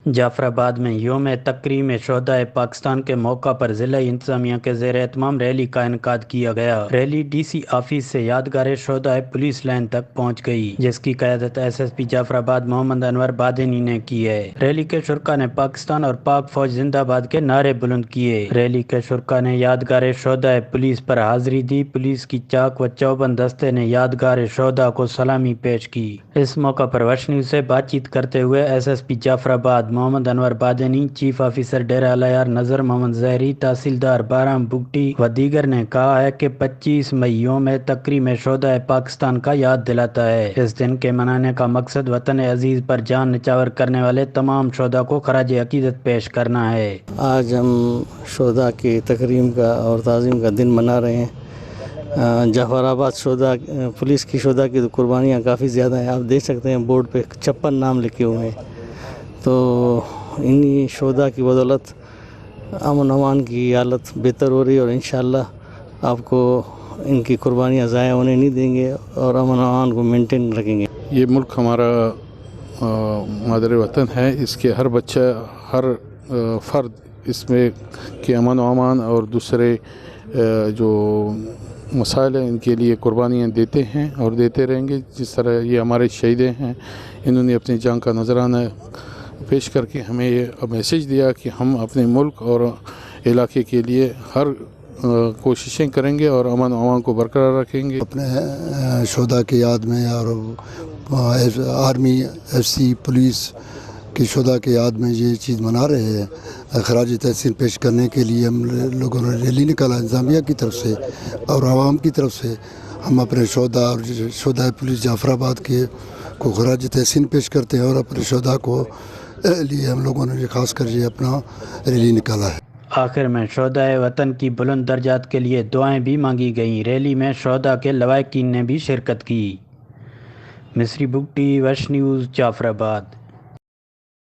جعفر آباد میں یوم تکریم شہدائے پاکستان کے موقع پر ضلع انتظامیہ کے زیر اہتمام ریلی کا انعقاد کیا گیا۔ ریلی ڈی سی آفس سے یادگار شہدائے پولیس لائن تک پہنچ گئی، جس کی قیادت ایس ایس پی جعفر آباد محمد انور بادینی نے کی ہے۔ ریلی کے شرکا نے پاکستان اور پاک فوج زندہ باد کے نعرے بلند کیے۔ ریلی کے شرکا نے یادگار شہدائے پولیس پر حاضری دی۔ پولیس کی چاق و چوبند دستے نے یادگار شہداء کو سلامی پیش کی۔ اس موقع پر وش نیوز سے بات چیت کرتے ہوئے ایس ایس پی جعفر آباد محمد انور بادینی، چیف آفیسر ڈیرہ العیار نذر محمد زہری، تحصیلدار بارہم بگٹی و دیگر نے کہا ہے کہ 25 مئی یوم تکریم شہدائے پاکستان کا یاد دلاتا ہے۔ اس دن کے منانے کا مقصد وطن عزیز پر جان نچھاور کرنے والے تمام شہداء کو خراج عقیدت پیش کرنا ہے۔ آج ہم شہداء کی تکریم کا اور تعظیم کا دن منا رہے ہیں۔ جعفر آباد شہداء پولیس کی شہداء کی قربانیاں کافی زیادہ ہیں، آپ دیکھ سکتے ہیں بورڈ پہ 56 نام لکھے ہوئے ہیں۔ تو انہی شہداء کی بدولت امن امان کی حالت بہتر ہو رہی ہے، اور انشاءاللہ آپ کو ان کی قربانیاں ضائع ہونے نہیں دیں گے اور امن امان کو مینٹین رکھیں گے۔ یہ ملک ہمارا مادر وطن ہے، اس کے ہر بچہ، ہر فرد اس میں کے امن و امان اور دوسرے جو مسائل ہیں ان کے لیے قربانیاں دیتے ہیں اور دیتے رہیں گے۔ جس طرح یہ ہمارے شہیدیں ہیں، انہوں نے اپنی جان کا نذرانہ پیش کر کے ہمیں یہ میسیج دیا کہ ہم اپنے ملک اور علاقے کے لیے ہر کوششیں کریں گے اور امن و امان کو برقرار رکھیں گے۔ اپنے شہداء کی یاد میں اور آرمی، ایف سی، پولیس کی شہداء کی یاد میں یہ چیز منا رہے ہیں۔ خراج تحسین پیش کرنے کے لیے ہم لوگوں نے ریلی نکالا انتظامیہ کی طرف سے اور عوام کی طرف سے۔ ہم اپنے شہداء اور شہداء پولیس جعفر آباد کے کو خراج تحسین پیش کرتے ہیں، اور اپنے شہداء کو لیے ہم لوگوں نے خاص کر یہ اپنا ریلی نکالا ہے۔ آخر میں شہدائے وطن کی بلند درجات کے لیے دعائیں بھی مانگی گئیں۔ ریلی میں شہداء کے لواحقین نے بھی شرکت کی۔ مصری بگٹی، وش نیوز، جعفر آباد۔